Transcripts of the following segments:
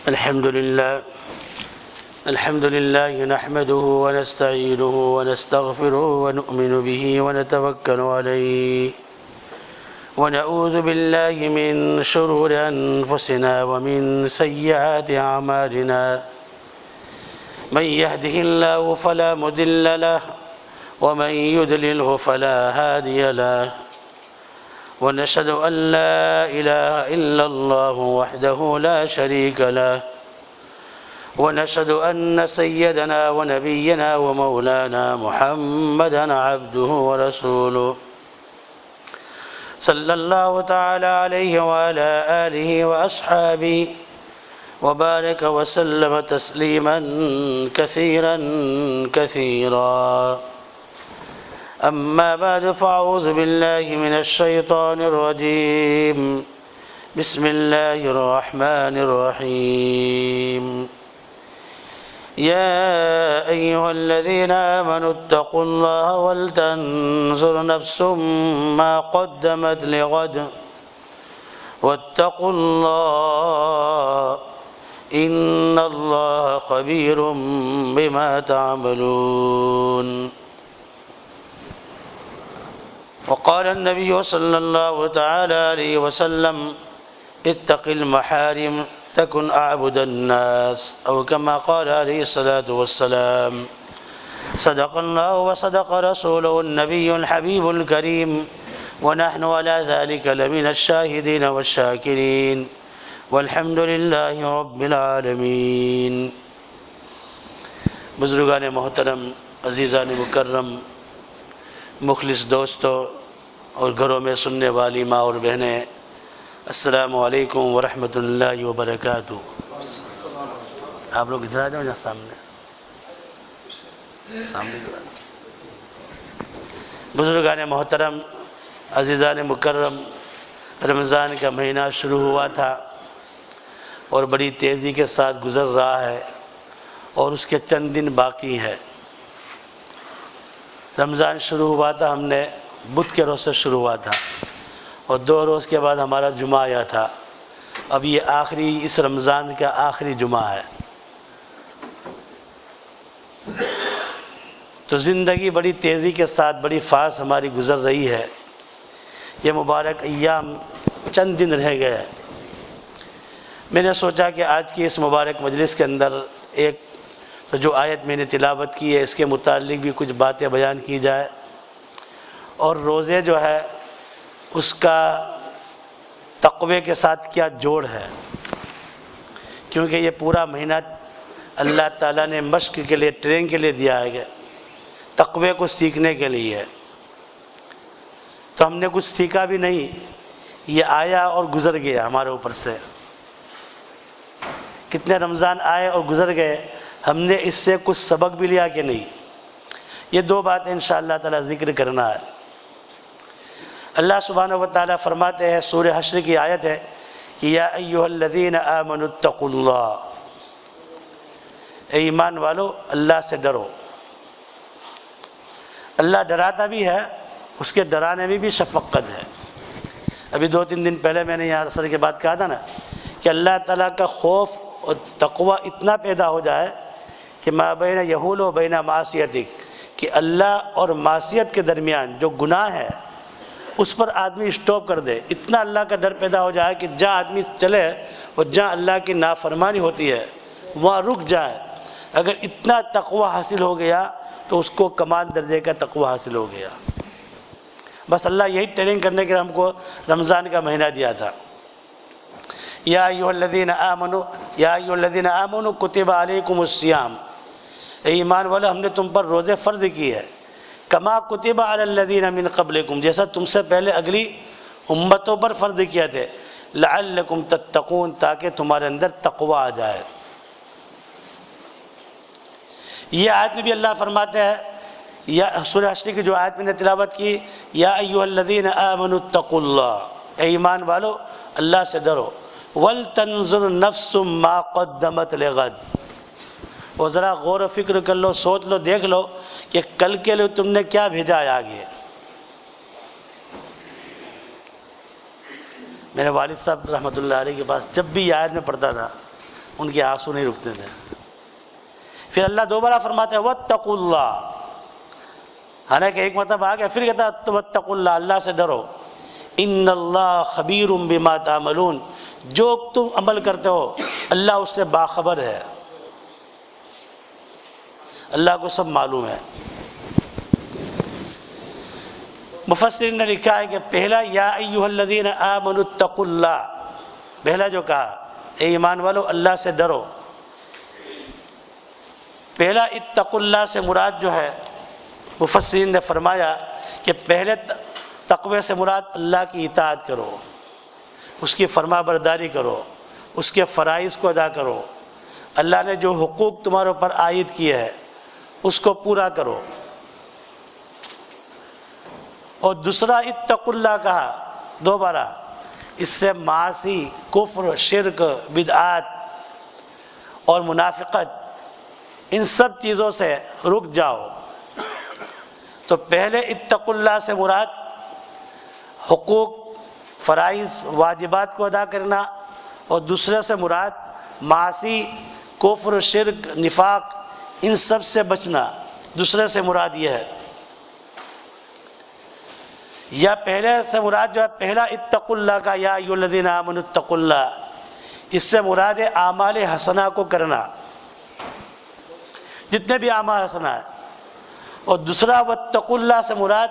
الحمد لله نحمده ونستعينه ونستغفره ونؤمن به ونتوكل عليه ونعوذ بالله من شرور أنفسنا ومن سيئات أعمالنا من يهده الله فلا مضل له ومن يضلله فلا هادي له ونشهد أن لا إله إلا الله وحده لا شريك له ونشهد أن سيدنا ونبينا ومولانا محمدا عبده ورسوله صلى الله تعالى عليه وعلى آله وأصحابه وبارك وسلم تسليما كثيرا كثيرا. أما بعد فأعوذ بالله من الشيطان الرجيم. بسم الله الرحمن الرحيم. يا أيها الذين آمنوا اتقوا الله ولتنظر نفس ما قدمت لغد واتقوا الله إن الله خبير بما تعملون. وقال النبي صلى الله تعالى عليه وسلم اتق المحارم تكن أعبد الناس أو كما قال عليه الصلاة والسلام. صدق الله وصدق رسوله النبي الحبيب الكريم ونحن على ذلك لمن الشاهدين والشاكرين والحمد لله رب العالمين. بزرگان محترم، عزیزان مکرم، مخلص دوستوں اور گھروں میں سننے والی ماں اور بہنیں، السلام علیکم ورحمۃ اللہ وبرکاتہ. آپ لوگ ادھر آ جاؤ یہاں سامنے. بزرگان محترم، عزیزان مکرم، رمضان کا مہینہ شروع ہوا تھا اور بڑی تیزی کے ساتھ گزر رہا ہے اور اس کے چند دن باقی ہیں. رمضان شروع ہوا تھا، ہم نے بدھ کے روز سے شروع ہوا تھا اور 2 روز کے بعد ہمارا جمعہ آیا تھا. اب یہ اس رمضان کا آخری جمعہ ہے. تو زندگی بڑی تیزی کے ساتھ بڑی فاسٹ ہماری گزر رہی ہے. یہ مبارک ایام چند دن رہ گئے. میں نے سوچا کہ آج کی اس مبارک مجلس کے اندر ایک جو آیت میں نے تلاوت کی ہے اس کے متعلق بھی کچھ باتیں بیان کی جائے اور روزے جو ہے اس کا تقوی کے ساتھ کیا جوڑ ہے، کیونکہ یہ پورا مہینہ اللہ تعالیٰ نے مشق کے لیے، ٹریننگ کے لیے دیا ہے، تقوی کو سیکھنے کے لیے. تو ہم نے کچھ سیکھا بھی نہیں، یہ آیا اور گزر گیا ہمارے اوپر سے. کتنے رمضان آئے اور گزر گئے، ہم نے اس سے کچھ سبق بھی لیا کہ نہیں؟ یہ 2 باتیں انشاءاللہ تعالیٰ ذکر کرنا ہے. اللہ سبحانہ و تعالیٰ فرماتے ہیں، سورہ حشر کی آیت ہے کہ یا ایھا الذین آمنوا اتقوا اللہ، اے ایمان والو اللہ سے ڈرو. اللہ ڈراتا بھی ہے، اس کے ڈرانے میں بھی شفقت ہے. ابھی 2-3 دن پہلے میں نے یہاں اثر کے بعد کہا تھا نا کہ اللہ تعالیٰ کا خوف اور تقوی اتنا پیدا ہو جائے کہ ما بین یحول و بین معصیتک، کہ اللہ اور معصیت کے درمیان جو گناہ ہے اس پر آدمی اسٹاپ کر دے. اتنا اللہ کا ڈر پیدا ہو جائے کہ جہاں آدمی چلے اور جہاں اللہ کی نافرمانی ہوتی ہے وہاں رک جائے. اگر اتنا تقوی حاصل ہو گیا تو اس کو کمال درجے کا تقوی حاصل ہو گیا. بس اللہ یہی ٹریننگ کرنے کے لیے ہم کو رمضان کا مہینہ دیا تھا. یا ایھا الذین آمنوا کتب علیکم الصیام، اے ایمان والو ہم نے تم پر روزے فرض کی ہے. کما کتب علی الذین من قبلکم، جیسا تم سے پہلے اگلی امتوں پر فرض کیا تھے. لعلکم تتقون، تاکہ تمہارے اندر تقوی آ جائے. یہ آیت میں بھی اللہ فرماتے ہیں، یا سورہ حشر کی جو آیت میں نے تلاوت کی، یا ایھا الذین آمنوا اتقوا اللہ، اے ایمان والو اللہ سے ڈرو. وَلْتَنْظُرْ نَفْسٌ مَا قَدَّمَتْ لِغَدٍ، اور ذرا غور و فکر کر لو، سوچ لو، دیکھ لو کہ کل کے لیے تم نے کیا بھیجا ہے آگے. میرے والد صاحب رحمۃ اللہ علیہ کے پاس جب بھی یہ آیت میں پڑھتا تھا ان کے آنسو نہیں رکتے تھے۔ پھر اللہ دوبارہ فرماتا ہے واتقوا اللہ، حالانکہ ایک مرتبہ آ گیا، پھر کہتا ہے واتقوا اللہ، اللہ سے ڈرو، ان اللہ خبیر بما تعملون، جو تم عمل کرتے ہو اللہ اس سے باخبر ہے، اللہ کو سب معلوم ہے۔ مفسرین نے لکھا ہے کہ پہلا یا ایھا الذین آمنوا اتقوا اللہ، پہلا جو کہا اے ایمان والو اللہ سے ڈرو، پہلا اتقوا اللہ سے مراد جو ہے مفسرین نے فرمایا کہ پہلے تقوی سے مراد اللہ کی اطاعت کرو، اس کی فرما برداری کرو، اس کے فرائض کو ادا کرو، اللہ نے جو حقوق تمہارے اوپر عائد کیے ہیں اس کو پورا کرو۔ اور دوسرا اتقوا اللہ کہا دوبارہ، اس سے معاصی، کفر، شرک، بدعات اور منافقت، ان سب چیزوں سے رک جاؤ۔ تو پہلے اتقوا اللہ سے مراد حقوق، فرائض، واجبات کو ادا کرنا، اور دوسرے سے مراد معاصی، کفر، شرک، نفاق، ان سب سے بچنا، دوسرے سے مراد یہ ہے۔ یا پہلے سے مراد جو ہے پہلا اتقوا اللہ کا یا ایھا الذین آمنوا اتقوا اللہ، اس سے مراد ہے اعمال حسنہ کو کرنا، جتنے بھی اعمال حسنہ ہیں۔ اور دوسرا واتقوا اللہ سے مراد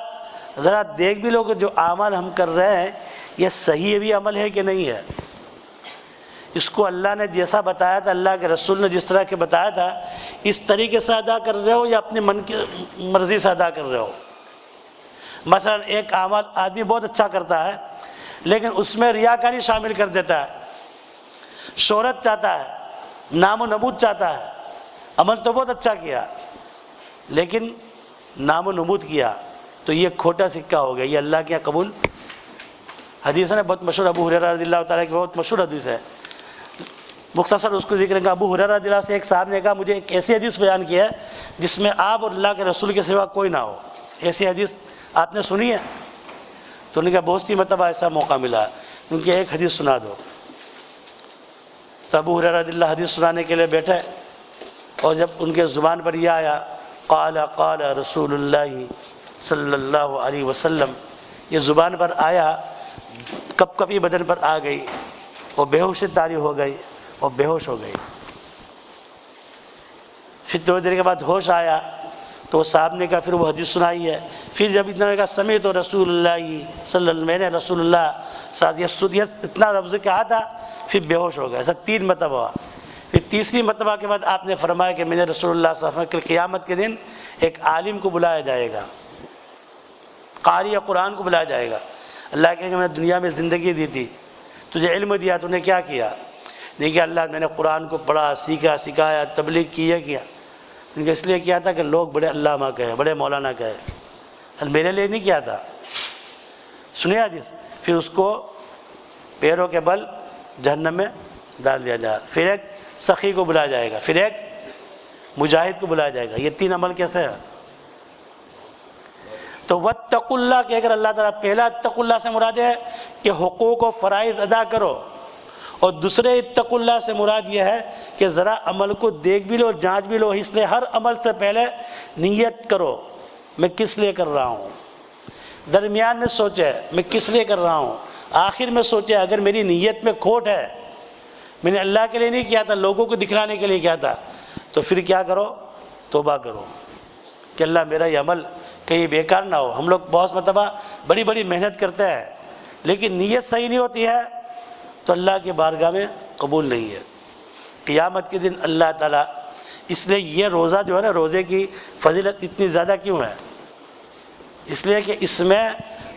ذرا دیکھ بھی لو کہ جو اعمال ہم کر رہے ہیں یہ صحیح بھی عمل ہے کہ نہیں ہے، اس کو اللہ نے جیسا بتایا تھا، اللہ کے رسول نے جس طرح کے بتایا تھا اس طریقے سے ادا کر رہے ہو یا اپنی من کی مرضی سے ادا کر رہے ہو۔ مثلا ایک عمل آدمی بہت اچھا کرتا ہے لیکن اس میں ریاکاری شامل کر دیتا ہے، شہرت چاہتا ہے، نام و نمود چاہتا ہے، عمل تو بہت اچھا کیا لیکن نام و نمود کیا تو یہ کھوٹا سکہ ہو گیا، یہ اللہ کے یہاں قبول۔ حدیث ہے بہت مشہور، ابو ہریرہ رضی اللہ تعالیٰ کی بہت مشہور حدیث ہے، مختصر اس کو ذکر کریں گے۔ ابو ہریرہ رضی اللہ سے ایک صاحب نے کہا مجھے ایک ایسی حدیث بیان کی ہے جس میں آپ اور اللہ کے رسول کے سوا کوئی نہ ہو، ایسی حدیث آپ نے سنی ہے؟ تو انہوں نے کہا بہت سی مرتبہ ایسا موقع ملا، کیونکہ ایک حدیث سنا دو۔ تو ابو ہریرہ رضی اللہ حدیث سنانے کے لیے بیٹھے، اور جب ان کے زبان پر یہ آیا قال قال رسول اللہ صلی اللہ علیہ وسلم، یہ زبان پر آیا، کپ کپی بدن پر آ گئی، اور بےہوشی طاری ہو گئی اور بے ہوش ہو گئی۔ پھر تھوڑی دیر کے بعد ہوش آیا تو وہ صاحب نے کہا پھر وہ حدیث سنائی ہے۔ پھر جب اتنا نے کہا سمیعت رسول اللہ صلی اللہ علیہ وسلم، میں نے رسول اللہ ساتھ یہ اتنا لفظ کہا تھا، پھر بے ہوش ہو گیا۔ ایسا 3 مرتبہ ہوا۔ پھر تیسری مرتبہ کے بعد آپ نے فرمایا کہ میں نے رسول اللہ صلی اللہ علیہ وسلم کہ قیامت کے دن ایک عالم کو بلایا جائے گا، قاری قرآن کو بلایا جائے گا، اللہ کہے گا میں نے دنیا میں زندگی دی تھی، تجھے علم دیا، تو نے کیا کیا؟ نہیں کہ اللہ میں نے قرآن کو پڑھا، سیکھا، سکھایا، تبلیغ کی، یہ کیا؟ ان کو اس لیے کیا تھا کہ لوگ بڑے علامہ کہے، بڑے مولانا کہے، میرے لیے نہیں کیا تھا۔ سنیا جس پھر اس کو پیروں کے بل جہنم میں ڈال دیا جائے، پھر ایک سخی کو بلایا جائے گا، پھر ایک مجاہد کو بلایا جائے گا۔ یہ 3 عمل کیسے ہے؟ تو واتقوا اللہ کہ اگر اللہ تعالیٰ پہلا اتقوا اللہ سے مراد ہے کہ حقوق و فرائض ادا کرو، اور دوسرے اتقوا اللہ سے مراد یہ ہے کہ ذرا عمل کو دیکھ بھی لو، جانچ بھی لو، اس لیے ہر عمل سے پہلے نیت کرو میں کس لیے کر رہا ہوں، درمیان میں سوچے میں کس لیے کر رہا ہوں، آخر میں سوچے اگر میری نیت میں کھوٹ ہے، میں نے اللہ کے لیے نہیں کیا تھا، لوگوں کو دکھلانے کے لیے کیا تھا، تو پھر کیا کرو؟ توبہ کرو کہ اللہ میرا یہ عمل کہیں بیکار نہ ہو۔ ہم لوگ بہت مرتبہ بڑی بڑی محنت کرتے ہیں لیکن نیت صحیح نہیں ہوتی ہے تو اللہ کے بارگاہ میں قبول نہیں ہے۔ قیامت کے دن اللہ تعالیٰ، اس لیے یہ روزہ جو ہے نا، روزے کی فضیلت اتنی زیادہ کیوں ہے؟ اس لیے کہ اس میں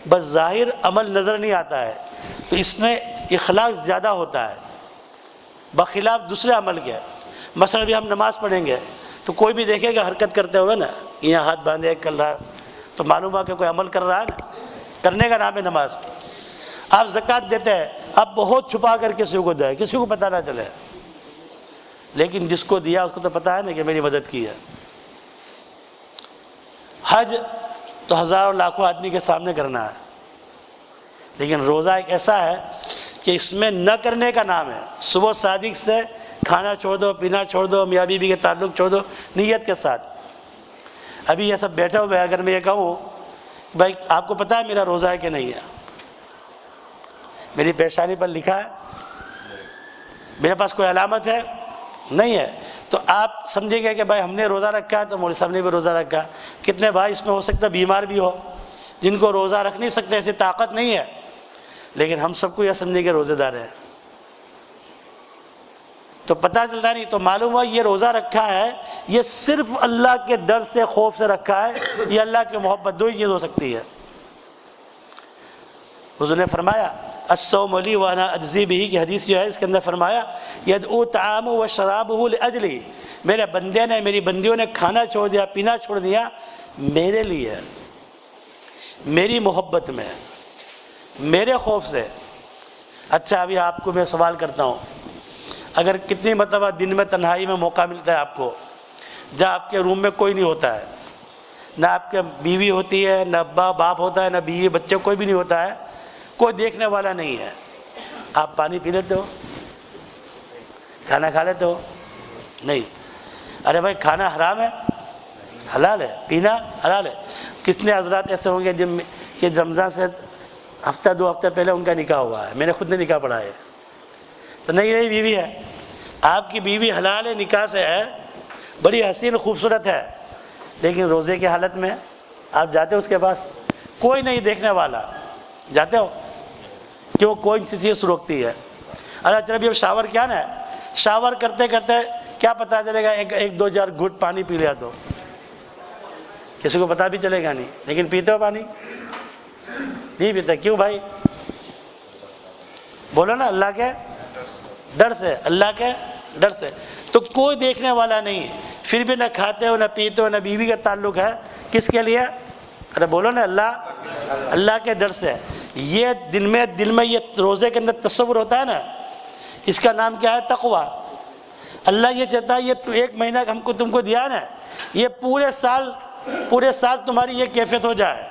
بس ظاہر عمل نظر نہیں آتا ہے، تو اس میں اخلاص زیادہ ہوتا ہے بخلاف دوسرے عمل کے۔ مثلا بھی ہم نماز پڑھیں گے تو کوئی بھی دیکھے گا حرکت کرتے ہوئے نا، یہاں ہاتھ باندھے کر رہا ہے تو معلوم ہوا کہ کوئی عمل کر رہا ہے نا، کرنے کا نام ہے نماز۔ آپ زکوٰۃ دیتے ہیں، آپ بہت چھپا کر کسی کو دیں، کسی کو پتہ نہ چلے، لیکن جس کو دیا اس کو تو پتہ ہے نا کہ میری مدد کی ہے۔ حج تو ہزاروں لاکھوں آدمی کے سامنے کرنا ہے، لیکن روزہ ایک ایسا ہے کہ اس میں نہ کرنے کا نام ہے۔ صبح صادق سے کھانا چھوڑ دو، پینا چھوڑ دو، میاں بیوی کے تعلق چھوڑ دو نیت کے ساتھ۔ ابھی یہ سب بیٹھے ہوئے اگر میں یہ کہوں کہ بھائی آپ کو پتہ ہے میرا روزہ ہے کہ نہیں ہے، میری پیشانی پر لکھا ہے، میرے پاس کوئی علامت ہے نہیں ہے، تو آپ سمجھیں گے کہ بھائی ہم نے روزہ رکھا ہے تو مولوی صاحب نے بھی روزہ رکھا۔ کتنے بھائی اس میں ہو سکتا ہے بیمار بھی ہو، جن کو روزہ رکھ نہیں سکتے، ایسی طاقت نہیں ہے، لیکن ہم سب کو یہ سمجھیں کہ روزے دار ہیں، تو پتہ چلتا نہیں، تو معلوم ہوا یہ روزہ رکھا ہے یہ صرف اللہ کے ڈر سے، خوف سے رکھا ہے، یہ اللہ کی محبت، دو ہی چیز ہو سکتی ہے۔ حضور نے فرمایا الصوم لی وانا اجزی بہ کی حدیث جو ہے، اس کے اندر فرمایا یدعو طعامہ و شرابہ لاجلی، میرے بندے نے، میری بندیوں نے کھانا چھوڑ دیا، پینا چھوڑ دیا میرے لیے، میری محبت میں، میرے خوف سے۔ اچھا ابھی آپ کو میں سوال کرتا ہوں، اگر کتنی مرتبہ دن میں تنہائی میں موقع ملتا ہے آپ کو، جہاں آپ کے روم میں کوئی نہیں ہوتا ہے، نہ آپ کے بیوی ہوتی ہے، نہ ابا باپ ہوتا ہے، نہ بیوی بچے، کوئی بھی نہیں ہوتا ہے، کوئی دیکھنے والا نہیں ہے، آپ پانی پی لیتے ہو؟ کھانا کھا لیتے ہو؟ نہیں۔ ارے بھائی کھانا حرام ہے حلال ہے، پینا حلال ہے۔ کتنے حضرات ایسے ہوں گے جن کہ رمضان سے ہفتہ دو ہفتہ پہلے ان کا نکاح ہوا ہے، میں نے خود نے نکاح پڑھا ہے، تو نئی نئی بیوی ہے، آپ کی بیوی حلال ہے، نکاح سے ہے، بڑی حسین خوبصورت ہے، لیکن روزے کی حالت میں آپ جاتے ہو اس کے پاس، کوئی نہیں دیکھنے والا، جاتے ہو؟ کیوں؟ کوئی سی چیز روکتی ہے۔ ارے چلو ابھی شاور کیا نا، شاور کرتے کرتے کیا پتہ چلے گا ایک دو چار گھٹ پانی پی لیا تو کسی کو پتہ بھی چلے گا نہیں، لیکن پیتے ہو پانی؟ نہیں پیتے، کیوں بھائی؟ بولو نا، اللہ کے ڈر سے، اللہ کے ڈر سے۔ تو کوئی دیکھنے والا نہیں، پھر بھی نہ کھاتے ہو، نہ پیتے ہو، نہ بیوی کا تعلق ہے، کس کے لیے؟ ارے بولو نا، اللہ کے ڈر سے۔ یہ دل میں یہ روزے کے اندر تصور ہوتا ہے نا، اس کا نام کیا ہے؟ تقوی۔ اللہ یہ چاہتا ہے یہ ایک مہینہ ہم کو تم کو دیا نا، یہ پورے سال تمہاری یہ کیفیت ہو جائے،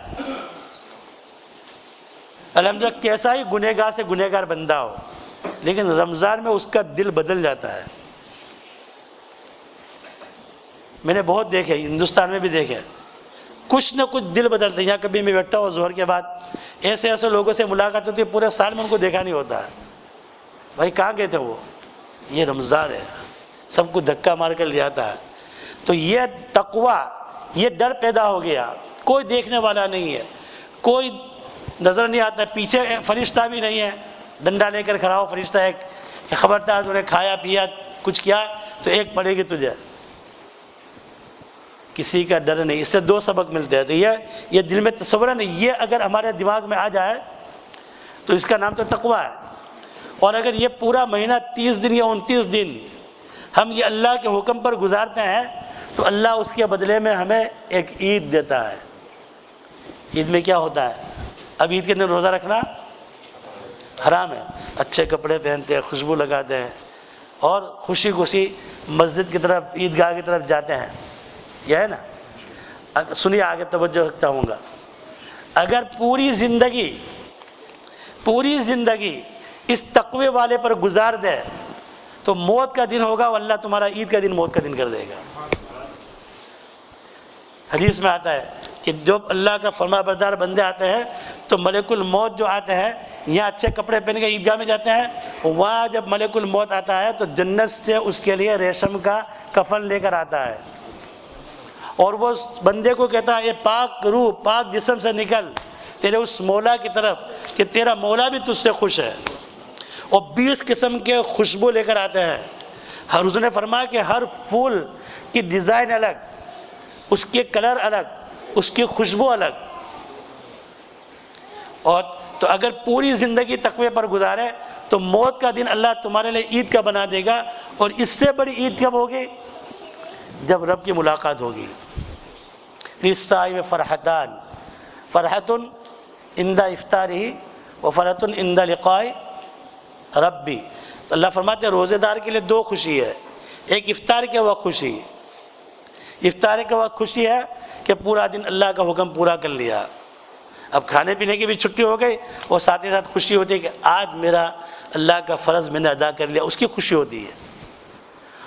الحمدللہ کیسا ہی گنہگار سے گنہگار بندہ ہو، لیکن رمضان میں اس کا دل بدل جاتا ہے۔ میں نے بہت دیکھے، ہندوستان میں بھی دیکھے، کچھ نہ کچھ دل بدلتے ہیں۔ یہاں کبھی میں بیٹھتا ہوں ظہر کے بعد، ایسے لوگوں سے ملاقات ہوتی ہے، پورے سال میں ان کو دیکھا نہیں ہوتا ہے، بھائی کہاں گئے تھے وہ؟ یہ رمضان ہے، سب کو دھکا مار کر لے آتا ہے۔ تو یہ تقوی، یہ ڈر پیدا ہو گیا، کوئی دیکھنے والا نہیں ہے، کوئی نظر نہیں آتا، پیچھے فرشتہ بھی نہیں ہے ڈنڈا لے کر کھڑا ہو فرشتہ ایک کہ خبردار تو نے کھایا پیا کچھ کیا تو ایک پڑے گی تجھے، کسی کا ڈر نہیں۔ اس سے دو سبق ملتے ہیں۔ تو یہ دل میں تصور ہے نہیں، یہ اگر ہمارے دماغ میں آ جائے تو اس کا نام تو تقوی ہے۔ اور اگر یہ پورا مہینہ 30 دن یا 29 دن ہم یہ اللہ کے حکم پر گزارتے ہیں تو اللہ اس کے بدلے میں ہمیں ایک عید دیتا ہے۔ عید میں کیا ہوتا ہے؟ اب عید کے دن روزہ رکھنا حرام ہے، اچھے کپڑے پہنتے ہیں، خوشبو لگاتے ہیں اور خوشی خوشی مسجد کی طرف، عیدگاہ کی طرف جاتے ہیں، یہ ہے نا۔ سنیے آگے توجہ رکھتا ہوں گا، اگر پوری زندگی اس تقوی والے پر گزار دے تو موت کا دن ہوگا اور اللہ تمہارا عید کا دن موت کا دن کر دے گا۔ حدیث میں آتا ہے کہ جب اللہ کا فرما بردار بندے آتے ہیں تو ملک الموت جو آتے ہیں، یہاں اچھے کپڑے پہن کے عیدگاہ میں جاتے ہیں، وہاں جب ملک الموت آتا ہے تو جنت سے اس کے لیے ریشم کا کفن لے کر آتا ہے اور وہ بندے کو کہتا ہے اے پاک روح، پاک جسم سے نکل تیرے اس مولا کی طرف کہ تیرا مولا بھی تجھ سے خوش ہے، اور 20 قسم کے خوشبو لے کر آتے ہیں۔ حضور نے فرمایا کہ ہر پھول کی ڈیزائن الگ، اس کے کلر الگ، اس کی خوشبو الگ، اور تو اگر پوری زندگی تقوی پر گزارے تو موت کا دن اللہ تمہارے لیے عید کا بنا دے گا۔ اور اس سے بڑی عید کب ہوگی؟ جب رب کی ملاقات ہوگی۔ للصائم فرحتان، فرحۃ عند افطارہ وفرحۃ عند لقاء ربی۔ اللہ فرماتے ہیں روزے دار کے لیے دو خوشی ہے، ایک افطار کے وقت خوشی، افطار کے وقت خوشی ہے کہ پورا دن اللہ کا حکم پورا کر لیا، اب کھانے پینے کی بھی چھٹی ہو گئی، اور ساتھ ہی ساتھ خوشی ہوتی ہے کہ آج میرا اللہ کا فرض میں نے ادا کر لیا، اس کی خوشی ہوتی ہے۔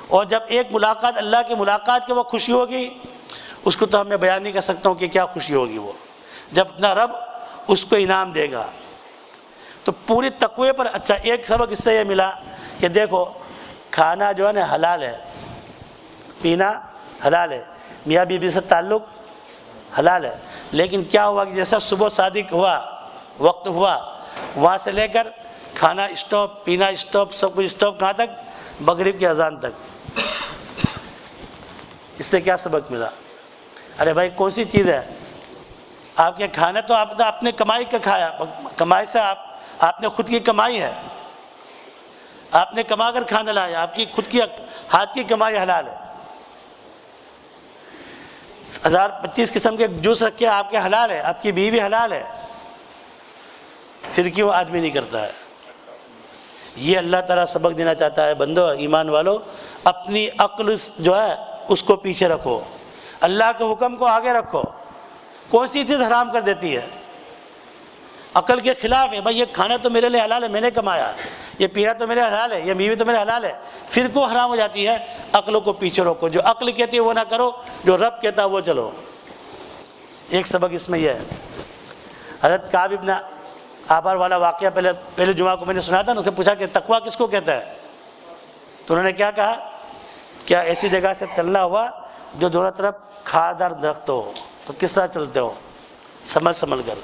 اور جب ایک ملاقات اللہ کی ملاقات کے وہ خوشی ہوگی، اس کو تو ہم میں بیان نہیں کر سکتا ہوں کہ کیا خوشی ہوگی وہ، جب اپنا رب اس کو انعام دے گا۔ تو پوری تقوی پر اچھا ایک سبق اس سے یہ ملا کہ دیکھو کھانا جو ہے نا حلال ہے، پینا حلال ہے، میاں بیوی سے تعلق حلال ہے، لیکن کیا ہوا کہ جیسا صبح صادق ہوا، وقت ہوا، وہاں سے لے کر کھانا اسٹاپ، پینا اسٹاپ، سب کچھ اسٹاپ، کہاں تک؟ مغرب کی اذان تک۔ اس سے کیا سبق ملا؟ ارے بھائی کون سی چیز ہے؟ آپ کے کھانا تو آپ نے اپنے کمائی کا کھایا، کمائی سے آپ نے خود کی کمائی ہے، آپ نے کما کر کھانا لایا، آپ کی خود کی ہاتھ کی کمائی حلال ہے۔ 1025 قسم کے جوس رکھے آپ کے حلال ہے، آپ کی بیوی حلال ہے، پھر کیوں آدمی نہیں کرتا ہے؟ یہ اللہ تعالیٰ سبق دینا چاہتا ہے، بندو ایمان والو اپنی عقل جو ہے اس کو پیچھے رکھو، اللہ کے حکم کو آگے رکھو۔ کون سی چیز حرام کر دیتی ہے؟ عقل کے خلاف ہے، بھائی یہ کھانا تو میرے لیے حلال ہے، میں نے کمایا، یہ پینا تو میرے حلال ہے، یہ بیوی تو میرے حلال ہے، پھر کیوں حرام ہو جاتی ہے؟ عقلوں کو پیچھے رکھو، جو عقل کہتی ہے وہ نہ کرو، جو رب کہتا ہے وہ چلو۔ ایک سبق اس میں یہ ہے۔ حضرت کعب ابن آبار والا واقعہ پہلے جمعہ کو میں نے سنا تھا، ان سے پوچھا کہ تقویٰ کس کو کہتا ہے؟ تو انہوں نے کیا کہا؟ کیا ایسی جگہ سے چلنا ہوا جو دونوں طرف کھاردار درخت ہو؟ تو کس طرح چلتے ہو؟ سمجھ کر۔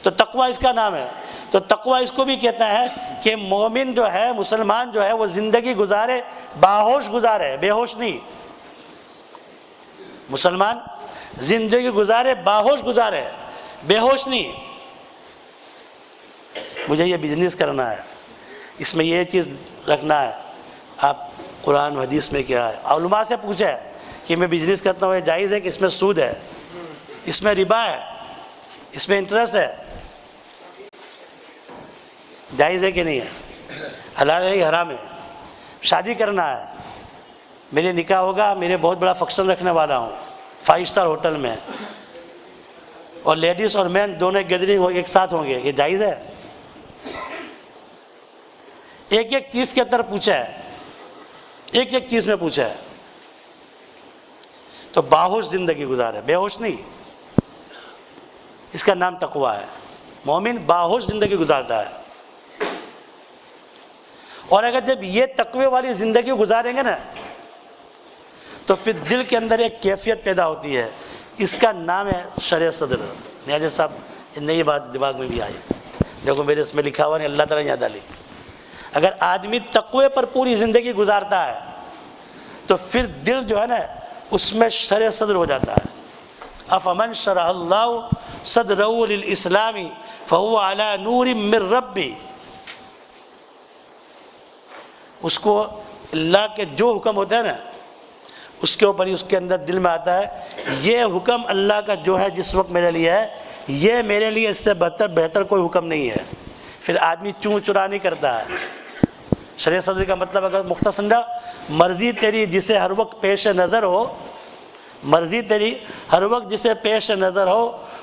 تو تقویٰ اس کا نام ہے۔ تو تقویٰ اس کو بھی کہتا ہے کہ مومن جو ہے، مسلمان جو ہے، وہ زندگی گزارے باہوش گزارے، بے ہوش نہیں۔ مسلمان زندگی گزارے باہوش گزارے، بے ہوش نہیں۔ مجھے یہ بزنس کرنا ہے، اس میں یہ چیز رکھنا ہے، آپ قرآن و حدیث میں کیا ہے؟ علماء سے پوچھا ہے کہ میں بزنس کرتا ہوں، یہ جائز ہے کہ اس میں سود ہے، اس میں ربا ہے، اس میں انٹرسٹ ہے، جائز ہے کہ نہیں ہے؟ حلال ہے کہ حرام ہے؟ شادی کرنا ہے، میرے نکاح ہوگا، میرے بہت بڑا فنکشن رکھنے والا ہوں 5 اسٹار ہوٹل میں، اور لیڈیز اور مین دونوں گیدرنگ ایک ساتھ ہوں گے، یہ جائز ہے؟ ایک چیز کے اندر پوچھا ہے، ایک چیز میں پوچھا ہے، تو باہوش زندگی گزارے، بے ہوش نہیں۔ اس کا نام تقویٰ ہے۔ مومن باہوش زندگی گزارتا ہے، اور اگر جب یہ تقوی والی زندگی گزاریں گے نا تو پھر دل کے اندر ایک کیفیت پیدا ہوتی ہے، اس کا نام ہے شرع صدر۔ نیاز صاحب نئی بات دماغ میں بھی آئی، دیکھو میرے اس میں لکھا ہوا نہیں، اللہ تعالیٰ نے یاد ڈالی۔ اگر آدمی تقوی پر پوری زندگی گزارتا ہے تو پھر دل جو ہے نا اس میں شرع صدر ہو جاتا ہے۔ افمن شرح اللہ صدرہ للاسلام فہو علی نور من ربی، اس کو اللہ کے جو حکم ہوتا ہے نا اس کے اوپر ہی اس کے اندر دل میں آتا ہے یہ حکم اللہ کا جو ہے جس وقت میرے لیے ہے، یہ میرے لیے اس سے بہتر کوئی حکم نہیں ہے۔ پھر آدمی چوں چرا نہیں کرتا ہے۔ شرع صدر کا مطلب اگر مختصر سمجھا، مرضی تیری جسے ہر وقت پیش نظر ہو، مرضی تیری ہر وقت جسے پیش نظر ہو،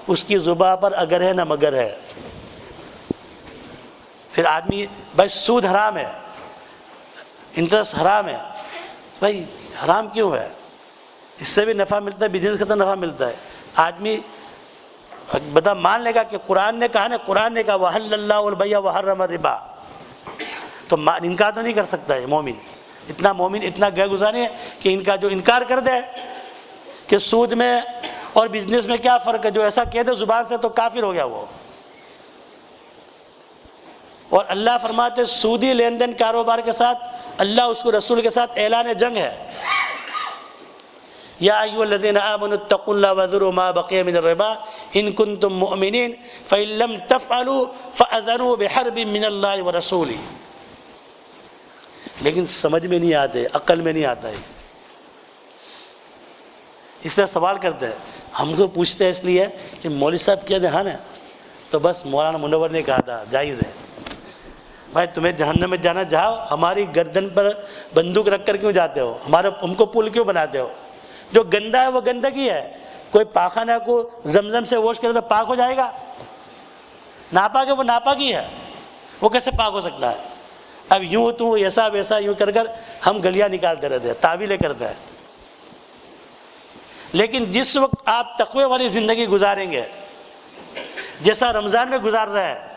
اس کی زباں پر اگر ہے نہ مگر ہے۔ پھر آدمی بھائی سود حرام ہے، انٹرسٹ حرام ہے، بھائی حرام کیوں ہے؟ اس سے بھی نفع ملتا ہے، بزنس کا تو نفع ملتا ہے۔ آدمی بتا مان لے گا کہ قرآن نے کہا نا، قرآن نے کہا وَحَلَّ اللَّهُ الْبَيْعَ وَحَرَّمَ الرِّبَا، تو انکار تو نہیں کر سکتا ہے مومن۔ اتنا گئے گزارے ہے کہ ان کا جو انکار کر دے کہ سود میں اور بزنس میں کیا فرق ہے، جو ایسا کہہ دے زبان سے تو کافر ہو گیا وہ۔ اور اللہ فرماتے سودی لین دین کاروبار کے ساتھ اللہ اس کو رسول کے ساتھ اعلان جنگ ہے۔ یا ایھا الذین آمنوا اتقوا اللہ وذروا ما بقی من الربا ان کنتم مؤمنین فإن لم تفعلوا فأذنوا بحرب من اللہ ورسولہ۔ لیکن سمجھ میں نہیں آتے، عقل میں نہیں آتا ہے، اس لیے سوال کرتے ہیں۔ ہم کو پوچھتے ہیں اس لیے کہ مولوی صاحب کیا دہان ہے، تو بس مولانا منور نے کہا تھا جائز ہے۔ بھائی تمہیں جہنم میں جانا جاؤ، ہماری گردن پر بندوق رکھ کر کیوں جاتے ہو؟ ہم کو پل کیوں بناتے ہو؟ جو گندا ہے وہ گندگی ہے۔ کوئی پاخانہ کو زمزم سے واش کرے تو پاک ہو جائے گا؟ ناپاک ہے وہ ناپاکی ہے، وہ کیسے پاک ہو سکتا ہے؟ اب یوں تو ایسا ویسا یوں کر کر ہم گلیاں نکالتے رہتے ہیں، تعویلیں کرتے ہیں۔ لیکن جس وقت آپ تقوی والی زندگی گزاریں گے جیسا رمضان میں گزار رہا ہے،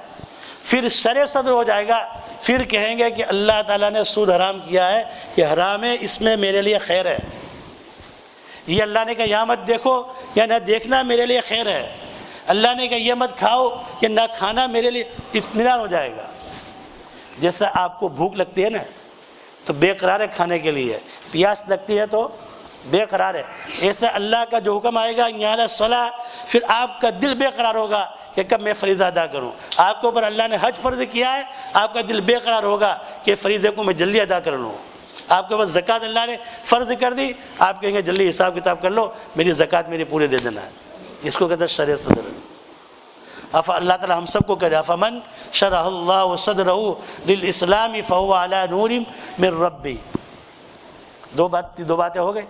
پھر شرع صدر ہو جائے گا، پھر کہیں گے کہ اللہ تعالیٰ نے سود حرام کیا ہے، یہ حرام ہے، اس میں میرے لیے خیر ہے۔ یہ اللہ نے کہا یہاں مت دیکھو یا نہ دیکھنا میرے لیے خیر ہے، اللہ نے کہا یہ مت کھاؤ یا نہ کھانا میرے لیے اطمینان ہو جائے گا۔ جیسا آپ کو بھوک لگتی ہے نا تو بے قرار ہے کھانے کے لیے، پیاس لگتی ہے تو بے قرار ہے، ایسا اللہ کا جو حکم آئے گا یا الصلاۃ، پھر آپ کا دل بے قرار ہوگا کہ کب میں فریضہ ادا کروں۔ آپ کے اوپر اللہ نے حج فرض کیا ہے، آپ کا دل بے قرار ہوگا کہ فریضے کو میں جلدی ادا کر لوں۔ آپ کے اوپر زکوٰۃ اللہ نے فرض کر دی، آپ کہیں گے جلدی حساب کتاب کر لو، میری زکوٰۃ میری پورے دے دینا ہے۔ اس کو کہتے ہیں شرع صدر۔ اللہ تعالیٰ ہم سب کو کہتے ہیں فمن شرح اللہ صدرہ للاسلام فہو علی نور من ربی۔ دو باتیں ہو گئی۔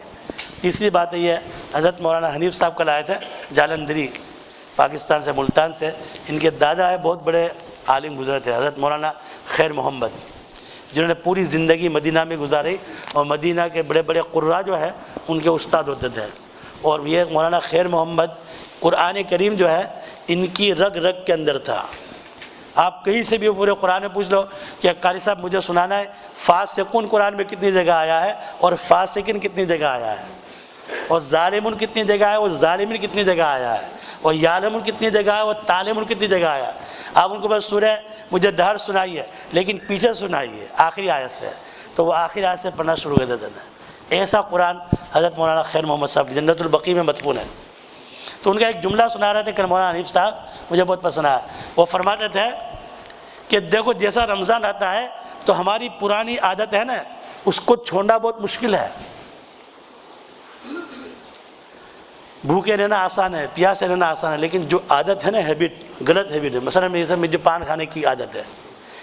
تیسری بات یہ ہے، حضرت مولانا حنیف صاحب کل آئے تھے جالندھری، پاکستان سے، ملتان سے۔ ان کے دادا ہے بہت بڑے عالم گزرے تھے، حضرت مولانا خیر محمد، جنہوں نے پوری زندگی مدینہ میں گزاری اور مدینہ کے بڑے بڑے قراء جو ہے ان کے استاد ہوتے تھے۔ اور یہ مولانا خیر محمد، قرآن کریم جو ہے ان کی رگ رگ کے اندر تھا۔ آپ کہیں سے بھی پورے قرآن میں پوچھ لو کہ قاری صاحب مجھے سنانا ہے فاسقون قرآن میں کتنی جگہ آیا ہے اور فاسقین کتنی جگہ آیا ہے، اور ظالمون کتنی جگہ ہے اور ظالمین کتنی جگہ آیا ہے، اور یعلمون کتنی جگہ ہے اور تعلمون کتنی جگہ آیا ہے۔ آپ ان کو بس سورہ مجھے دہر سنائیے لیکن پیچھے سنائیے آخری آیت سے، تو وہ آخری آیت سے پڑھنا شروع کر دیتے تھے۔ ایسا قرآن حضرت مولانا خیر محمد صاحب جنت البقیع میں مدفون ہے۔ تو ان کا ایک جملہ سنا رہے تھے کل مولانا حنیف صاحب، مجھے بہت پسند آیا۔ وہ فرماتے تھے کہ دیکھو جیسا رمضان آتا ہے تو ہماری پرانی عادت ہے نا اس کو چھوڑنا بہت مشکل ہے۔ بھوکے رہنا آسان ہے، پیاسے رہنا آسان ہے، لیکن جو عادت ہے نا ہیبٹ، غلط ہیبٹ ہے۔ مثلا مجھے پان کھانے کی عادت ہے،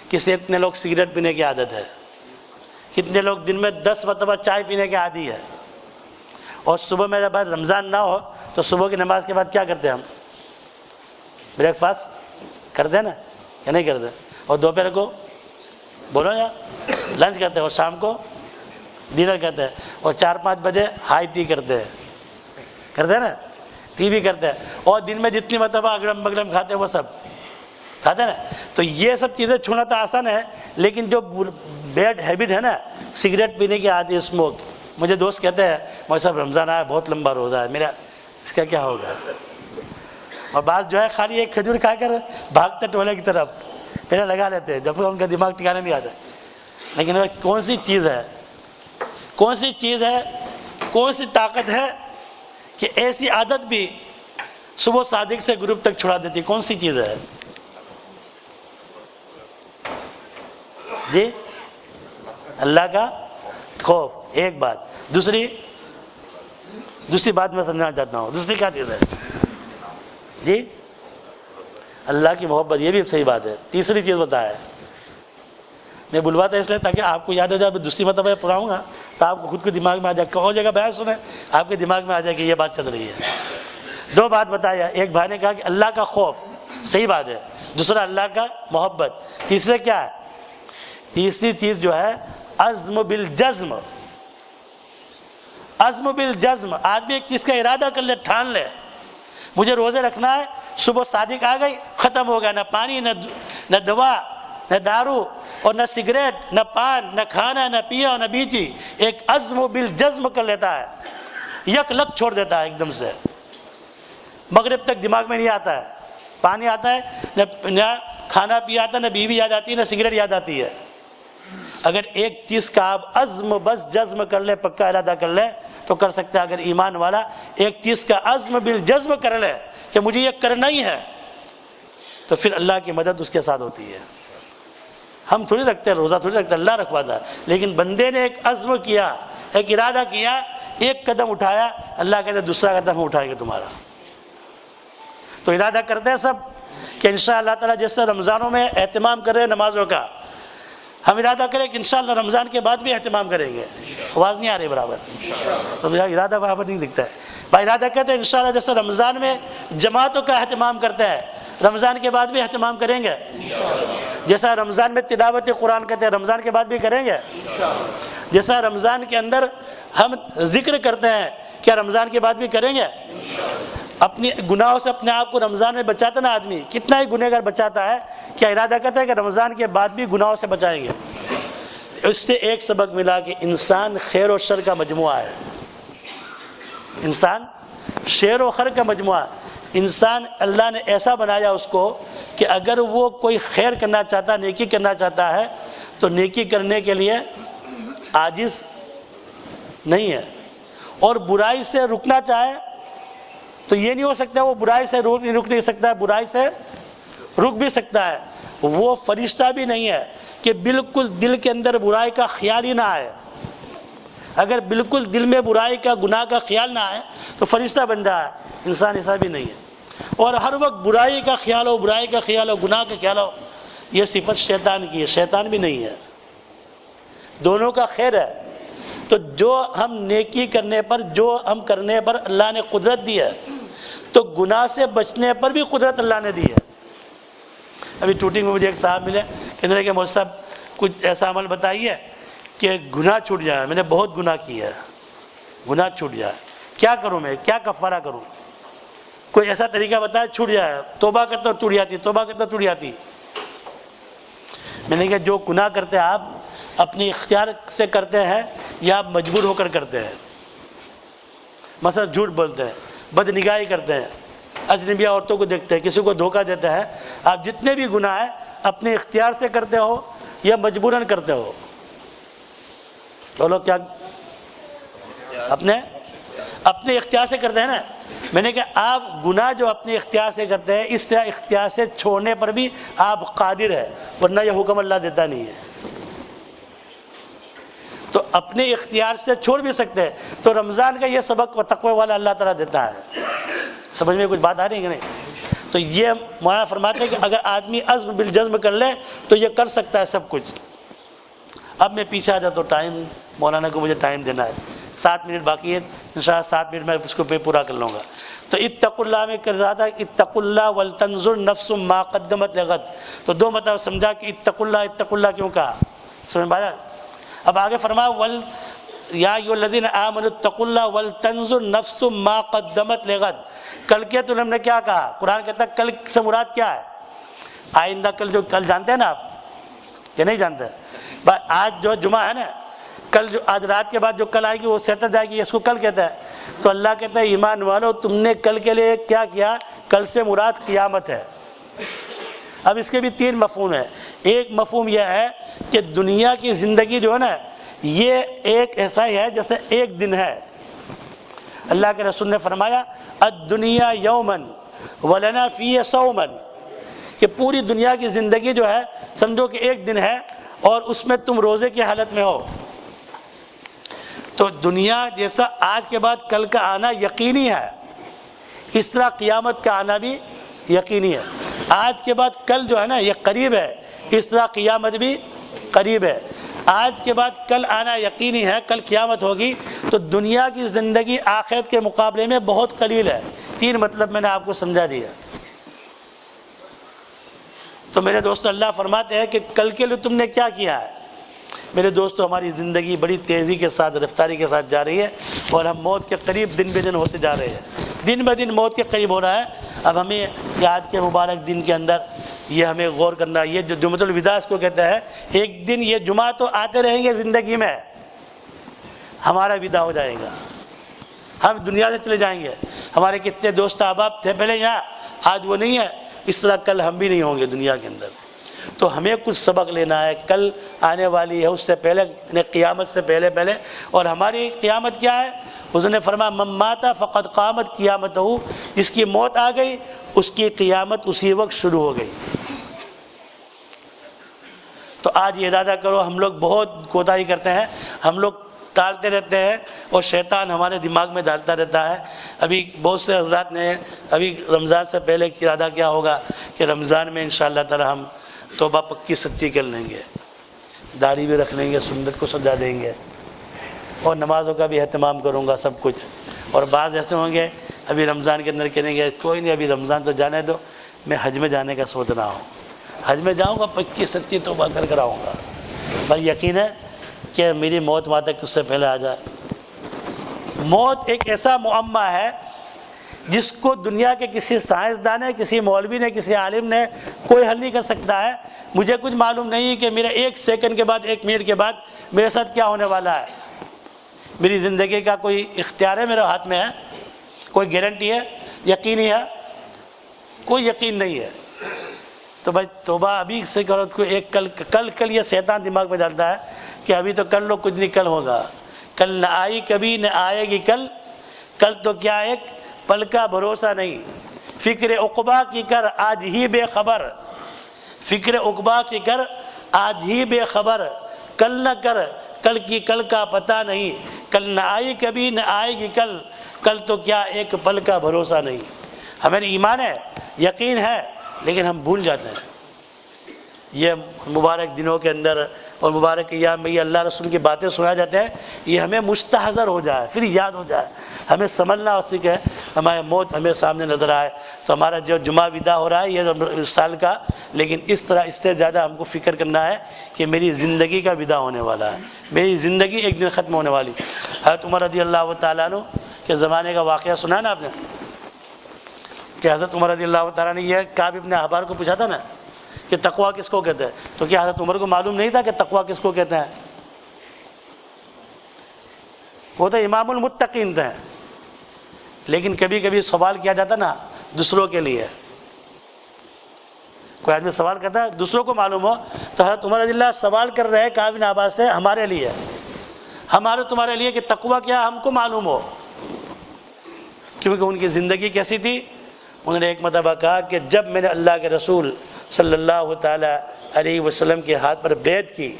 کتنے لوگ سگریٹ پینے کی عادت ہے، کتنے لوگ دن میں 10 مرتبہ چائے پینے کے عادی ہے۔ اور صبح میں جب رمضان نہ ہو تو صبح کی نماز کے بعد کیا کرتے ہیں ہم؟ بریک فاسٹ کرتے ہیں نا یا نہیں کرتے؟ اور دوپہر کو بولو یار لنچ کرتے ہیں، اور شام کو ڈنر کرتے ہیں، اور 4-5 بجے ہائی ٹی کرتے ہیں نا، ٹی وی کرتے ہیں، اور دن میں جتنی مرتبہ اگڑم بگڑم کھاتے ہیں وہ سب کھاتے ہیں نا۔ تو یہ سب چیزیں چھوڑنا تو آسان ہے، لیکن جو بیڈ ہیبٹ ہے نا، سگریٹ پینے کی عادت، اسموک، مجھے دوست کہتے ہیں مجھے صاحب رمضان آیا بہت لمبا روزہ ہے میرا، اس کا کیا ہوگا؟ اور بعض جو ہے خالی ایک کھجور کھا کر بھاگتے ٹولے کی طرف پہلے لگا لیتے ہیں جب ان کا دماغ ٹھکانے نہیں آتا۔ لیکن وہ کون سی چیز ہے، کون سی طاقت ہے کہ ایسی عادت بھی صبح صادق سے غروب تک چھڑا دیتی؟ کون سی چیز ہے جی؟ اللہ کا خوف، ایک بات۔ دوسری بات میں سمجھانا چاہتا ہوں، دوسری کیا چیز ہے جی؟ اللہ کی محبت، یہ بھی صحیح بات ہے۔ تیسری چیز بتایا، میں بلواتا اس لیے تاکہ آپ کو یاد ہو جائے، دوسری مرتبہ پڑھاؤں گا تو آپ کو خود کو دماغ میں آ جائے، اور جگہ بیان سنیں آپ کے دماغ میں آ جائے کہ یہ بات چل رہی ہے۔ 2 بات بتایا، ایک بھائی نے کہا کہ اللہ کا خوف، صحیح بات ہے، دوسرا اللہ کا محبت، تیسرے کیا ہے؟ تیسری چیز جو ہے عزم بالجزم۔ عزم بالجزم، آدمی ایک چیز کا ارادہ کر لے، ٹھان لے مجھے روزے رکھنا ہے، صبح صادق آ گئی ختم ہو گیا، نہ پانی نہ دوا نہ دارو اور نہ سگریٹ نہ پان نہ کھانا نہ پیا نہ بیچی، ایک عزم بالجزم کر لیتا ہے، یک لک چھوڑ دیتا ہے ایک دم سے، مغرب تک دماغ میں نہیں آتا ہے، پانی آتا ہے نہ کھانا پیا آتا ہے، نہ بیوی یاد آتی ہے، نہ سگریٹ یاد آتی ہے۔ اگر ایک چیز کا آپ عزم بس جزم کر لے، پکا ارادہ کر لے تو کر سکتا ہے۔ اگر ایمان والا ایک چیز کا عزم بالجزم کر لے کہ مجھے یہ کرنا ہی ہے تو پھر اللہ کی مدد اس کے ساتھ ہوتی ہے۔ ہم تھوڑی رکھتے ہیں روزہ، تھوڑی رکھتے ہیں، اللہ رکھواتا ہے، لیکن بندے نے ایک عزم کیا، ایک ارادہ کیا، ایک قدم اٹھایا، اللہ کہتے ہیں دوسرا قدم ہم اٹھائیں گے تمہارا۔ تو ارادہ کرتے ہیں سب کہ انشاءاللہ تعالیٰ جیسے رمضانوں میں اہتمام کر رہے ہیں نمازوں کا، ہم ارادہ کریں کہ انشاءاللہ رمضان کے بعد بھی اہتمام کریں گے۔ آواز نہیں آ رہی برابر، تو میرا ارادہ برابر نہیں دکھتا ہے، ارادہ کہتے ہیں انشاءاللہ جیسے رمضان میں جماعتوں کا اہتمام کرتے ہیں رمضان کے بعد بھی اہتمام کریں گے، جیسا رمضان میں تلاوت قرآن کرتے ہیں رمضان کے بعد بھی کریں گے، جیسا رمضان کے اندر ہم ذکر کرتے ہیں کیا رمضان کے بعد بھی کریں گے؟ اپنی گناہوں سے اپنے آپ کو رمضان میں بچاتا نا آدمی، کتنا ہی گنہگار بچاتا ہے، کیا ارادہ کرتا ہے کہ رمضان کے بعد بھی گناہوں سے بچائیں گے؟ اس سے ایک سبق ملا کہ انسان خیر و شر کا مجموعہ ہے، انسان شر و خیر کا مجموعہ، انسان اللہ نے ایسا بنایا اس کو کہ اگر وہ کوئی خیر کرنا چاہتا، نیکی کرنا چاہتا ہے تو نیکی کرنے کے لیے عاجز نہیں ہے، اور برائی سے رکنا چاہے تو یہ نہیں ہو سکتا وہ برائی سے رک نہیں سکتا ہے، برائی سے رک بھی سکتا ہے، وہ فرشتہ بھی نہیں ہے کہ بالکل دل کے اندر برائی کا خیال ہی نہ آئے، اگر بالکل دل میں برائی کا گناہ کا خیال نہ آئے تو فرشتہ بن جائے، انسان ایسا بھی نہیں ہے، اور ہر وقت برائی کا خیال ہو، برائی کا خیال ہو، گناہ کا خیال ہو، یہ صفت شیطان کی ہے، شیطان بھی نہیں ہے، دونوں کا خیر ہے۔ تو جو ہم نیکی کرنے پر، جو ہم کرنے پر اللہ نے قدرت دی ہے، تو گناہ سے بچنے پر بھی قدرت اللہ نے دی ہے۔ ابھی ٹوٹنگ میں مجھے ایک صاحب ملے، کہنے لگے کہ مولوی صاحب کچھ ایسا عمل بتائیے کہ گناہ چھوٹ جائے، میں نے بہت گناہ کیا ہے، گناہ چھوٹ جائے، کیا کروں میں، کیا کفارہ کروں، کوئی ایسا طریقہ بتایا چھوٹ جائے، توبہ کرتا ہوں ٹوٹ جاتی، توبہ کرتا ہوں ٹوٹ جاتی۔ میں نے کہا جو گناہ کرتے ہیں آپ اپنی اختیار سے کرتے ہیں یا آپ مجبور ہو کر کرتے ہیں؟ مثلا جھوٹ بولتے ہیں، بد نگاہی کرتے ہیں، اجنبی عورتوں کو دیکھتے ہیں، کسی کو دھوکہ دیتے ہیں، آپ جتنے بھی گناہ ہیں اپنے اختیار سے کرتے ہو یا مجبوراً کرتے ہو؟ بولو کیا؟ اپنے اختیار سے کرتے ہیں نا۔ میں نے کہا آپ گناہ جو اپنے اختیار سے کرتے ہیں، اس طرح اختیار سے چھوڑنے پر بھی آپ قادر ہے، ورنہ یہ حکم اللہ دیتا نہیں ہے، تو اپنے اختیار سے چھوڑ بھی سکتے ہیں۔ تو رمضان کا یہ سبق تقوی والا اللہ تعالیٰ دیتا ہے۔ سمجھ میں کچھ بات آ رہی ہے کہ نہیں؟ تو یہ مولانا فرماتے ہیں کہ اگر آدمی عزم بالجزم کر لے تو یہ کر سکتا ہے سب کچھ۔ اب میں پیچھے آ جاتا ہوں، ٹائم مولانا کو مجھے ٹائم دینا ہے، 7 منٹ باقی ہے، انشاءاللہ 7 منٹ میں اس کو پورا کر لوں گا۔ تو اتقوا اللہ میں کر رہا تھا، اتقوا اللہ ولتنظر نفس ما قدمت لغد، تو 2 مرتبہ سمجھا کہ اتقوا اللہ کیوں کہا، سمجھ میں آیا؟ اب آگے فرمایا یا ایھا الذین آمنوا اتقوا اللہ ولتنظر نفس ما قدمت لغد، کل کے تو ہم نے کیا کہا؟ قرآن کہتا ہے کل سے مراد کیا ہے؟ آئندہ کل، جو کل جانتے ہیں نا آپ کہ نہیں جانتے؟ آج جو جمعہ ہے نا، کل جو آج رات کے بعد جو کل آئے گی وہ سیٹرڈے آئے گی، اس کو کل کہتا ہے۔ تو اللہ کہتا ہے ایمان والو تم نے کل کے لیے کیا کیا؟ کل سے مراد قیامت ہے۔ اب اس کے بھی 3 مفہوم ہیں۔ ایک مفہوم یہ ہے کہ دنیا کی زندگی جو ہے نا، یہ ایک ایسا ہی ہے جیسے ایک دن ہے۔ اللہ کے رسول نے فرمایا الدنیا یومن ولنا فی صومن، کہ پوری دنیا کی زندگی جو ہے سمجھو کہ ایک دن ہے اور اس میں تم روزے کی حالت میں ہو۔ تو دنیا جیسا آج کے بعد کل کا آنا یقینی ہے، اس طرح قیامت کا آنا بھی یقینی ہے۔ آج کے بعد کل جو ہے نا یہ قریب ہے، اس طرح قیامت بھی قریب ہے۔ آج کے بعد کل آنا یقینی ہے، کل قیامت ہوگی، تو دنیا کی زندگی آخرت کے مقابلے میں بہت قلیل ہے۔ 3 مطلب میں نے آپ کو سمجھا دیا۔ تو میرے دوستو اللہ فرماتے ہیں کہ کل کے لیے تم نے کیا کیا ہے؟ میرے دوستو ہماری زندگی بڑی تیزی کے ساتھ، رفتاری کے ساتھ جا رہی ہے، اور ہم موت کے قریب دن بہ دن ہوتے جا رہے ہیں، دن بہ دن موت کے قریب ہو رہا ہے۔ اب ہمیں یہ آج کے مبارک دن کے اندر یہ ہمیں غور کرنا، یہ جو جمعۃ الوداع اس کو کہتا ہے، ایک دن یہ جمعہ تو آتے رہیں گے زندگی میں، ہمارا ودا ہو جائے گا، ہم دنیا سے چلے جائیں گے۔ ہمارے کتنے دوست احباب تھے پہلے یہاں، آج وہ نہیں ہے، اس طرح کل ہم بھی نہیں ہوں گے دنیا کے اندر۔ تو ہمیں کچھ سبق لینا ہے، کل آنے والی ہے، اس سے پہلے قیامت سے پہلے، اور ہماری قیامت کیا ہے؟ حضور نے فرمایا من مات فقد قامت قیامتہ، جس کی موت آ گئی اس کی قیامت اسی وقت شروع ہو گئی۔ تو آج یہ ارادہ کرو، ہم لوگ بہت کوتاہی کرتے ہیں، ہم لوگ ٹالتے رہتے ہیں، اور شیطان ہمارے دماغ میں ڈالتا رہتا ہے۔ ابھی بہت سے حضرات نے ابھی رمضان سے پہلے ارادہ کیا ہوگا کہ رمضان میں انشاءاللہ تعالی ہم توبہ پکی سچی کر لیں گے، داڑھی بھی رکھ لیں گے، سنت کو سجا دیں گے، اور نمازوں کا بھی اہتمام کروں گا سب کچھ. اور بعض ایسے ہوں گے ابھی رمضان کے اندر کہیں گے کوئی نہیں ابھی رمضان تو جانے دو، میں حج میں جانے کا سوچ رہا ہوں، حج میں جاؤں گا 25-25 توبہ کر آؤں گا، پر یقین ہے کہ میری موت وہاں تک اس سے پہلے آ جائے. موت ایک ایسا معمہ ہے جس کو دنیا کے کسی سائنسدان نے، کسی مولوی نے، کسی عالم نے کوئی حل نہیں کر سکتا ہے. مجھے کچھ معلوم نہیں کہ میرا 1 سیکنڈ کے بعد، 1 منٹ کے بعد میرے ساتھ کیا ہونے والا ہے. میری زندگی کا کوئی اختیار ہے میرے ہاتھ میں ہے؟ کوئی گارنٹی ہے؟ یقینی ہے؟ کوئی یقین نہیں ہے. تو بھائی توبہ ابھی سے کرو. تو ایک کل یہ شیطان دماغ میں ڈالتا ہے کہ ابھی تو کر لو، کچھ نہیں کل ہوگا. کل نہ آئی کبھی نہ آئے گی کل، کل تو کیا ایک پل کا بھروسہ نہیں. فکر عقبہ کی کر آج ہی بے خبر، فکر عقبہ کی کر آج ہی بے خبر، کل نہ کر کل کی کل کا پتہ نہیں. کل نہ آئی کبھی نہ آئے گی کل، کل تو کیا ایک پل کا بھروسہ نہیں. ہمیں ایمان ہے، یقین ہے، لیکن ہم بھول جاتے ہیں. یہ مبارک دنوں کے اندر اور مبارک ایام میں یہ اللہ رسول کی باتیں سنا جاتے ہیں، یہ ہمیں مستحضر ہو جائے، پھر یاد ہو جائے، ہمیں سمجھنا اسی کہ ہماری موت ہمیں سامنے نظر آئے. تو ہمارا جو جمعہ ودا ہو رہا ہے یہ اس سال کا، لیکن اس طرح اس سے زیادہ ہم کو فکر کرنا ہے کہ میری زندگی کا ودا ہونے والا ہے، میری زندگی ایک دن ختم ہونے والی. حضرت عمر رضی اللہ تعالیٰ عنہ کے زمانے کا واقعہ سنا نا آپ نے، کہ حضرت عمر رضی اللہ تعالیٰ نے یہ کعب ابن احبار کو پوچھا تھا نا کہ تقویٰ کس کو کہتے ہیں، تو کیا حضرت عمر کو معلوم نہیں تھا کہ تقویٰ کس کو کہتے ہیں؟ وہ تو امام المتقین تھے. لیکن کبھی کبھی سوال کیا جاتا نا دوسروں کے لیے، کوئی آدمی سوال کرتا ہے دوسروں کو معلوم ہو، تو حضرت عمر رضی اللہ سوال کر رہے ہیں کعب بن احبار سے ہمارے لیے، ہمارے تمہارے لیے کہ تقویٰ کیا ہم کو معلوم ہو. کیونکہ ان کی زندگی کیسی تھی؟ انہوں نے ایک مرتبہ کہا کہ جب میں نے اللہ کے رسول صلی اللہ تعالیٰ علیہ وسلم کے ہاتھ پر بیعت کی،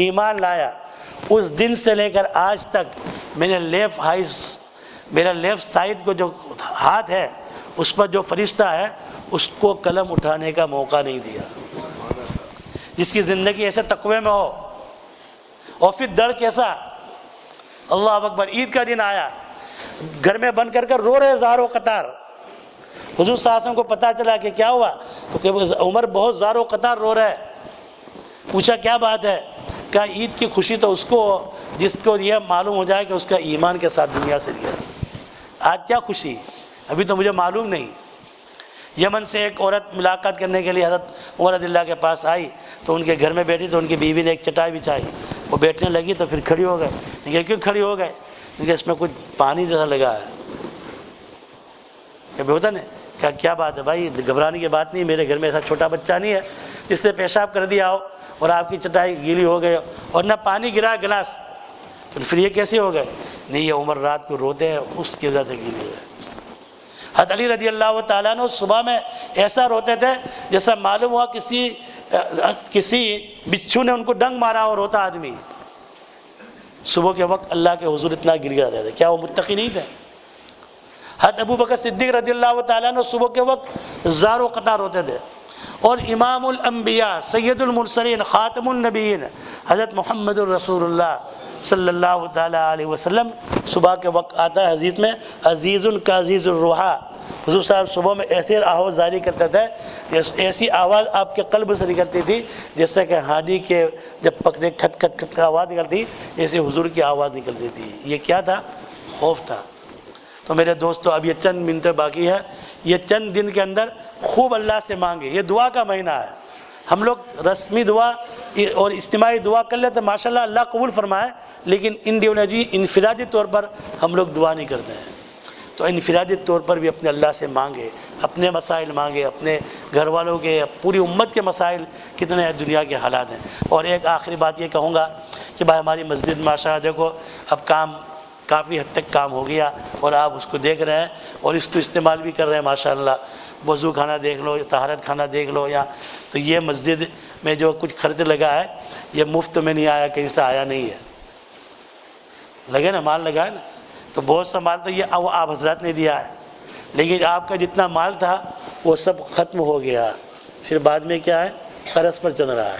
ایمان لایا، اس دن سے لے کر آج تک میں نے میرا لیفٹ سائڈ کو جو ہاتھ ہے اس پر جو فرشتہ ہے اس کو قلم اٹھانے کا موقع نہیں دیا. جس کی زندگی ایسے تقوی میں ہو، اور پھر ڈر کیسا، اللہ اکبر. عید کا دن آیا، گھر میں بند کر رو رہے زاروں قطار. حضور صلی اللہ علیہ وسلم کو پتہ چلا کہ کیا ہوا، تو کہ عمر بہت زاروں قطار رو رہا ہے. پوچھا کیا بات ہے؟ کہا عید کی خوشی تو اس کو جس کو یہ معلوم ہو جائے کہ اس کا ایمان کے ساتھ دنیا سے گیا. آج کیا خوشی؟ ابھی تو مجھے معلوم نہیں. یمن سے ایک عورت ملاقات کرنے کے لیے حضرت عمر رضی اللہ کے پاس آئی، تو ان کے گھر میں بیٹھی تو ان کی بیوی نے ایک چٹائی بچھائی، وہ بیٹھنے لگی تو پھر کھڑی ہو گئے. کیوں کھڑی ہو گئے؟ کیونکہ اس میں کچھ پانی جیسا لگا ہے. کبھی ہوتا نا، کیا بات ہے بھائی؟ گھبرانے کی بات نہیں، میرے گھر میں ایسا چھوٹا بچہ نہیں ہے جس نے پیشاب کر دیا ہو اور آپ کی چٹائی گیلی ہو گئی اور نہ پانی گرا گلاس، تو پھر یہ کیسے ہو گئے؟ نہیں، یہ عمر رات کو روتے ہیں اس کی وجہ سے گیلی ہے. حضرت علی رضی اللہ تعالیٰ عنہ صبح میں ایسا روتے تھے جیسا معلوم ہوا کسی بچھو نے ان کو ڈنگ مارا اور روتا آدمی. صبح کے وقت اللہ کے حضور اتنا گر جاتے تھے. کیا وہ متقی نہیں تھے؟ حضرت ابو بکر صدیق رضی اللہ تعالیٰ عنہ صبح کے وقت زاروں قطار ہوتے تھے. اور امام الانبیاء سید المرسلین خاتم النبیین حضرت محمد الرسول اللہ صلی اللہ تعالیٰ علیہ وسلم صبح کے وقت آتا ہے حدیث میں عزیز کا عزیز الروحا. حضور صاحب صبح میں ایسی آواز جاری کرتے تھے، ایسی آواز آپ کے قلب سے نکلتی تھی جیسے کہ ہانڈی کے جب پکڑے کھٹ کھٹ کھٹ آواز نکلتی، ایسے حضور کی آواز نکلتی تھی. یہ کیا تھا؟ خوف تھا. تو میرے دوستو، اب یہ چند منٹیں باقی ہے، یہ چند دن کے اندر خوب اللہ سے مانگے. یہ دعا کا مہینہ ہے. ہم لوگ رسمی دعا اور اجتماعی دعا کر لیتے ماشاءاللہ، اللہ قبول فرمائے، لیکن انفرادی طور پر ہم لوگ دعا نہیں کرتے ہیں. تو انفرادی طور پر بھی اپنے اللہ سے مانگے، اپنے مسائل مانگے، اپنے گھر والوں کے، پوری امت کے مسائل کتنے ہیں، دنیا کے حالات ہیں. اور ایک آخری بات یہ کہوں گا کہ بھائی ہماری مسجد ماشاءاللہ دیکھو اب کافی حد تک کام ہو گیا اور آپ اس کو دیکھ رہے ہیں اور اس کو استعمال بھی کر رہے ہیں ماشاءاللہ. وضو خانہ دیکھ لو، طہارت خانہ دیکھ لو، یا تو یہ مسجد میں جو کچھ خرچ لگا ہے یہ مفت میں نہیں آیا، کہیں سے آیا نہیں ہے. لگے نا، مال لگا ہے نا. تو بہت سا مال تو یہ آپ حضرات نے دیا ہے، لیکن آپ کا جتنا مال تھا وہ سب ختم ہو گیا. پھر بعد میں کیا ہے؟ قرض پر چل رہا ہے.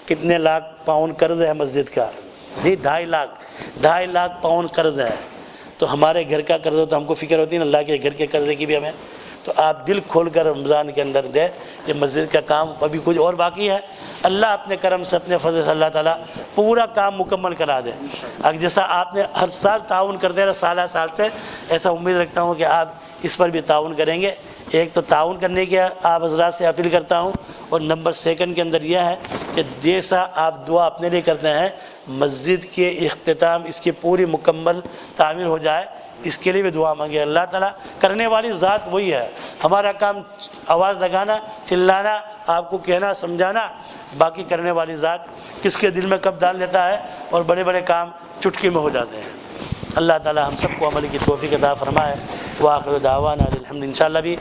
کتنے لاکھ پاؤنڈ قرض ہے مسجد کا. نہیں 2.5 لاکھ پاؤنڈ قرض ہے. تو ہمارے گھر کا قرض ہو تو ہم کو فکر ہوتی ہے نا اللہ کے گھر کے قرضے کی بھی ہمیں. تو آپ دل کھول کر رمضان کے اندر دیں. یہ مسجد کا کام ابھی کچھ اور باقی ہے، اللہ اپنے کرم سے اپنے فضل سے اللہ تعالیٰ پورا کام مکمل کرا دے. اگر جیسا آپ نے ہر سال تعاون کرتے رہے سال سے، ایسا امید رکھتا ہوں کہ آپ اس پر بھی تعاون کریں گے. ایک تو تعاون کرنے کی آپ حضرات سے اپیل کرتا ہوں، اور نمبر 2 کے اندر یہ ہے کہ جیسا آپ دعا اپنے لیے کرتے ہیں مسجد کے اختتام اس کی پوری مکمل تعمیر ہو جائے، اس کے لیے بھی دعا مانگے. اللہ تعالیٰ کرنے والی ذات وہی ہے، ہمارا کام آواز لگانا، چلانا، آپ کو کہنا، سمجھانا، باقی کرنے والی ذات کس کے دل میں کب ڈال دیتا ہے، اور بڑے بڑے کام چٹکی میں ہو جاتے ہیں. اللہ تعالیٰ ہم سب کو عمل کی توفیق عطا فرمائے. وآخر دعوانا الحمد. انشاءاللہ بھی